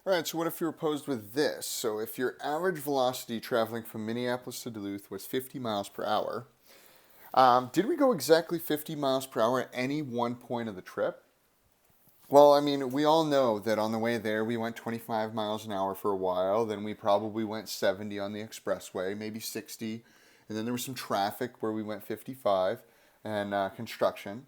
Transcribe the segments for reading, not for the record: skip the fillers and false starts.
All right, so what if you were posed with this? So if your average velocity traveling from Minneapolis to Duluth was 50 miles per hour, did we go exactly 50 miles per hour at any one point of the trip? Well, I mean, we all know that on the way there we went 25 miles an hour for a while, then we probably went 70 on the expressway, maybe 60, and then there was some traffic where we went 55 and construction.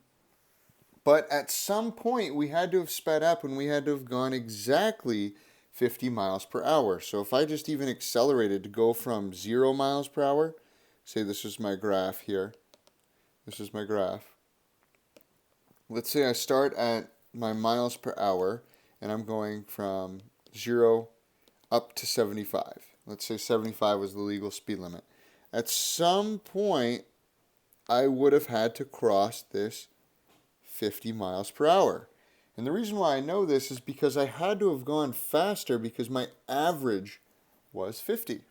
But at some point, we had to have sped up and we had to have gone exactly 50 miles per hour. So if I just even accelerated to go from 0 miles per hour, say this is my graph here. This is my graph. Let's say I start at my miles per hour and I'm going from 0 up to 75. Let's say 75 was the legal speed limit. At some point, I would have had to cross this 50 miles per hour. And the reason why I know this is because I had to have gone faster because my average was 50.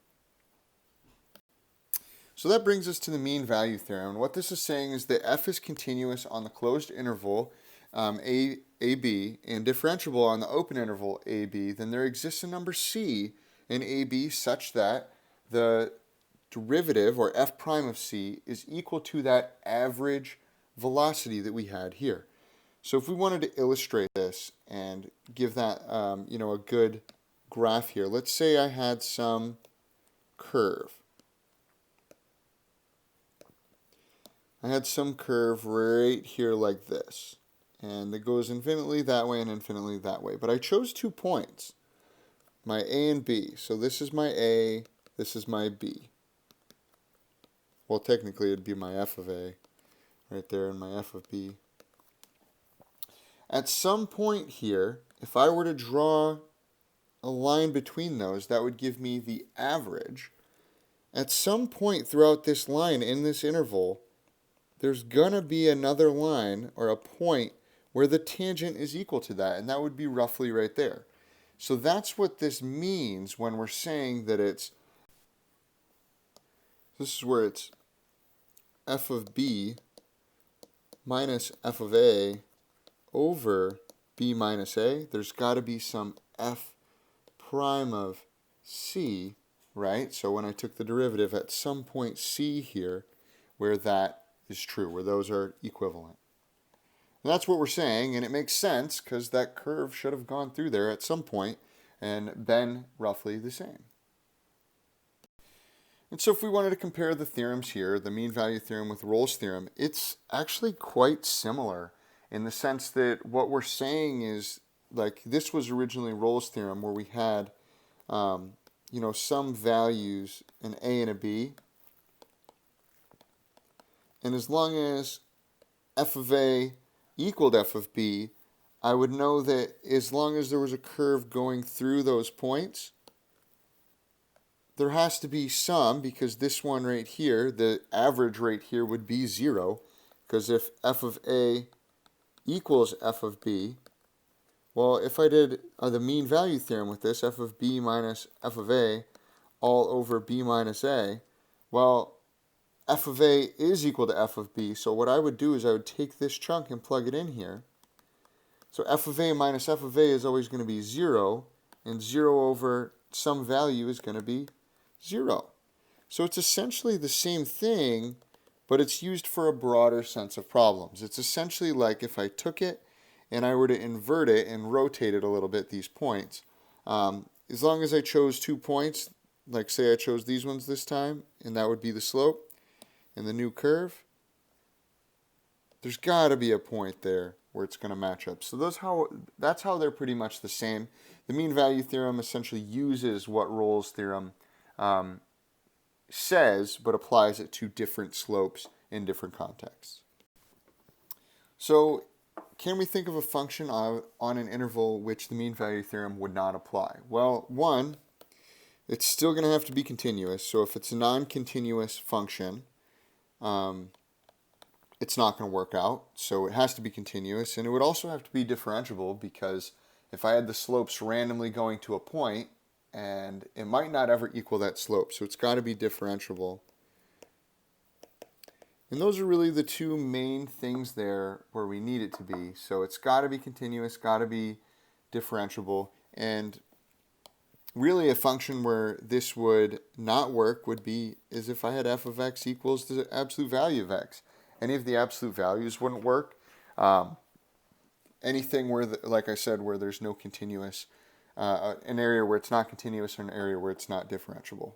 So that brings us to the mean value theorem. And what this is saying is that f is continuous on the closed interval AB and differentiable on the open interval AB, then there exists a number c in AB such that the derivative, or f prime of c, is equal to that average velocity that we had here. So if we wanted to illustrate this and give that a good graph here, let's say I had some curve. I had some curve right here like this, and it goes infinitely that way and infinitely that way. But I chose 2 points, my A and B. So this is my A, this is my B. Well, technically it'd be my f of A right there and my f of B. At some point here, if I were to draw a line between those, that would give me the average. At some point throughout this line in this interval, there's going to be another line or a point where the tangent is equal to that, and that would be roughly right there. So that's what this means when we're saying that this is where it's f of b minus f of a over b minus a. There's got to be some f prime of c, right? So when I took the derivative at some point c here, where that is true, where those are equivalent. And that's what we're saying, and it makes sense because that curve should have gone through there at some point and been roughly the same. And so if we wanted to compare the theorems here, the mean value theorem with Rolle's theorem, it's actually quite similar in the sense that what we're saying is, like, this was originally Rolle's theorem where we had some values, an a and a b, and as long as f of a equaled f of b, I would know that as long as there was a curve going through those points, there has to be some, because this one right here, the average right here would be 0, because if f of a equals f of b, well, if I did the mean value theorem with this, f of b minus f of a all over b minus a, well, f of a is equal to f of b, so what I would do is I would take this chunk and plug it in here. So f of a minus f of a is always going to be 0, and 0 over some value is going to be 0. So it's essentially the same thing, but it's used for a broader sense of problems. It's essentially like if I took it and I were to invert it and rotate it a little bit, these points, as long as I chose 2 points, like say I chose these ones this time, and that would be the slope and the new curve, there's got to be a point there where it's going to match up. So that's how they're pretty much the same. The mean value theorem essentially uses what Rolle's theorem says, but applies it to different slopes in different contexts. So can we think of a function on an interval which the mean value theorem would not apply? Well, one, it's still going to have to be continuous. So if it's a non-continuous function, it's not going to work out. So it has to be continuous, and it would also have to be differentiable, because if I had the slopes randomly going to a point, and it might not ever equal that slope, so it's got to be differentiable. And those are really the two main things there where we need it to be. So it's got to be continuous, got to be differentiable, and really a function where this would not work would be is if I had f of x equals the absolute value of x. Any of the absolute values wouldn't work. Anything where, like I said, where there's no continuous, an area where it's not continuous or an area where it's not differentiable.